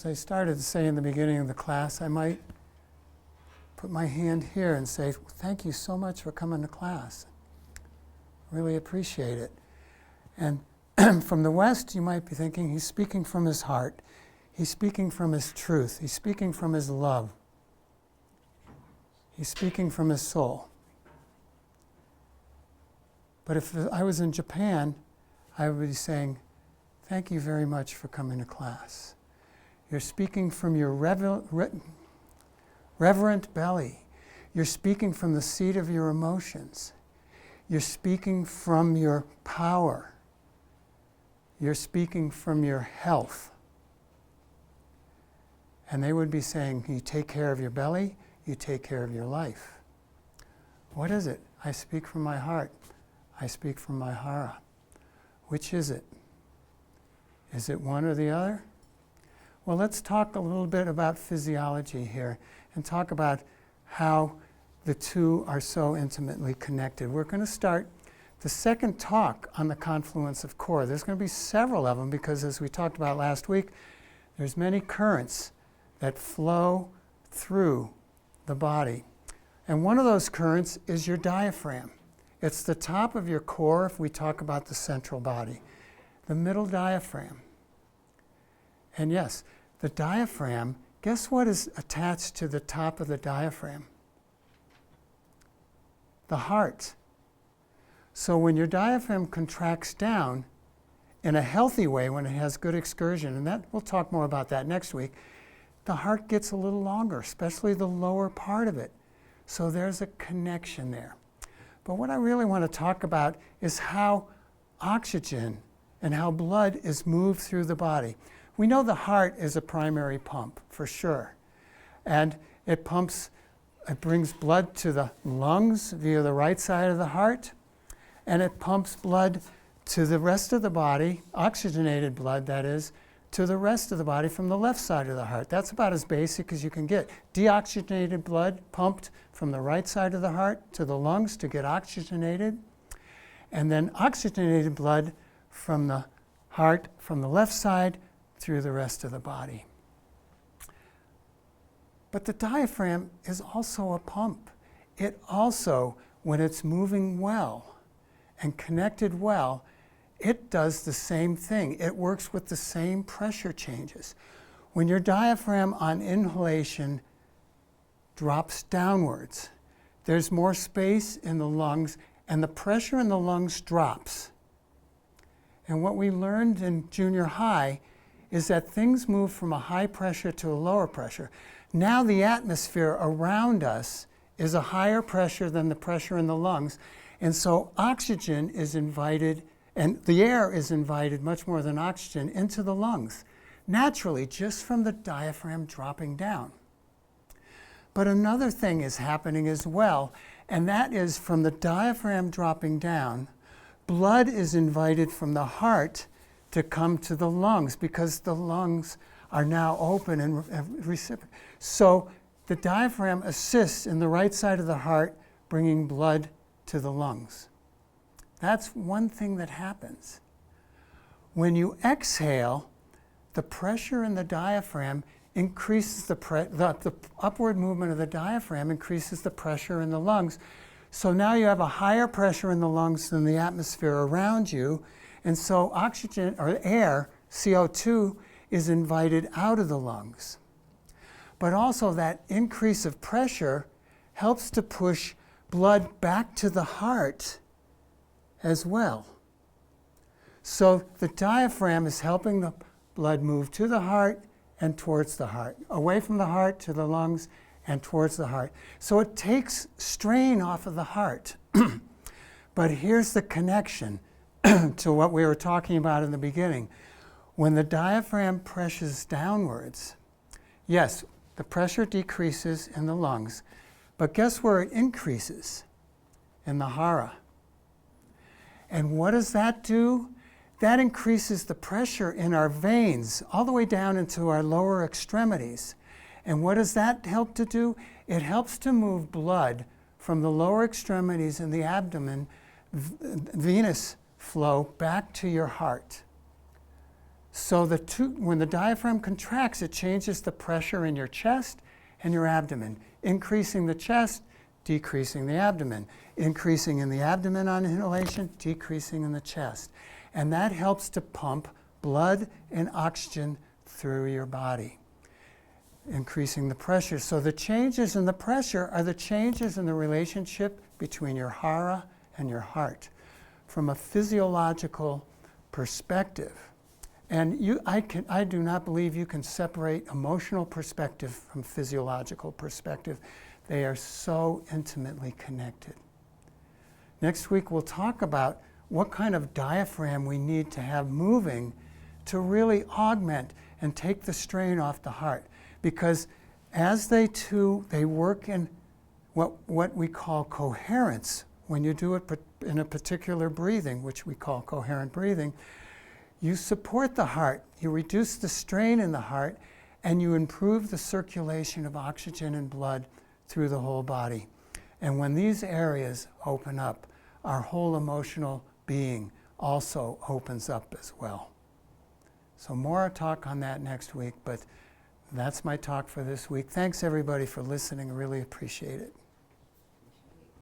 As I started to say in the beginning of the class, I might put my hand here and say, thank you so much for coming to class. Really appreciate it. And from the West, you might be thinking, he's speaking from his heart. He's speaking from his truth. He's speaking from his love. He's speaking from his soul. But if I was in Japan, I would be saying, thank you very much for coming to class. You're speaking from your reverent belly. You're speaking from the seat of your emotions. You're speaking from your power. You're speaking from your health. And they would be saying, you take care of your belly, you take care of your life. What is it? I speak from my heart. I speak from my Hara. Which is it? Is it one or the other? Well, let's talk a little bit about physiology here and talk about how the two are so intimately connected. We're going to start the second talk on the confluence of core. There's going to be several of them because, as we talked about last week, there's many currents that flow through the body. And one of those currents is your diaphragm. It's the top of your core if we talk about the central body, the middle diaphragm. And yes, the diaphragm, guess what is attached to the top of the diaphragm? The heart. So when your diaphragm contracts down in a healthy way, when it has good excursion, and that we'll talk more about that next week, the heart gets a little longer, especially the lower part of it. So there's a connection there. But what I really want to talk about is how oxygen and how blood is moved through the body. We know the heart is a primary pump, for sure. And it brings blood to the lungs via the right side of the heart, and it pumps blood to the rest of the body, oxygenated blood, that is, to the rest of the body from the left side of the heart. That's about as basic as you can get. Deoxygenated blood pumped from the right side of the heart to the lungs to get oxygenated, and then oxygenated blood from the heart from the left side through the rest of the body. But the diaphragm is also a pump. It also, when it's moving well and connected well, it does the same thing. It works with the same pressure changes. When your diaphragm on inhalation drops downwards, there's more space in the lungs and the pressure in the lungs drops. And what we learned in junior high is that things move from a high pressure to a lower pressure. Now the atmosphere around us is a higher pressure than the pressure in the lungs, and so oxygen is invited, and the air is invited much more than oxygen into the lungs, naturally, just from the diaphragm dropping down. But another thing is happening as well, and that is from the diaphragm dropping down, blood is invited from the heart to come to the lungs because the lungs are now open and reciprocate. So the diaphragm assists in the right side of the heart, bringing blood to the lungs. That's one thing that happens. When you exhale, the pressure in the diaphragm increases the upward movement of the diaphragm increases the pressure in the lungs. So now you have a higher pressure in the lungs than the atmosphere around you, and so oxygen or air, CO2, is invited out of the lungs. But also that increase of pressure helps to push blood back to the heart as well. So the diaphragm is helping the blood move to the heart and towards the heart, away from the heart to the lungs and towards the heart. So it takes strain off of the heart. But here's the connection to what we were talking about in the beginning. When the diaphragm presses downwards, yes, the pressure decreases in the lungs, but guess where it increases? In the Hara. And what does that do? That increases the pressure in our veins all the way down into our lower extremities. And what does that help to do? It helps to move blood from the lower extremities and the abdomen, venous flow, back to your heart. So when the diaphragm contracts, it changes the pressure in your chest and your abdomen, increasing the chest, decreasing the abdomen, increasing in the abdomen on inhalation, decreasing in the chest. And that helps to pump blood and oxygen through your body, increasing the pressure. So the changes in the pressure are the changes in the relationship between your hara and your heart from a physiological perspective. And I do not believe you can separate emotional perspective from physiological perspective. They are so intimately connected. Next week we'll talk about what kind of diaphragm we need to have moving to really augment and take the strain off the heart. Because as they work in what we call coherence, when you do it in a particular breathing, which we call coherent breathing, you support the heart, you reduce the strain in the heart, and you improve the circulation of oxygen and blood through the whole body. And when these areas open up, our whole emotional being also opens up as well. So more talk on that next week, but that's my talk for this week. Thanks everybody for listening, I really appreciate it.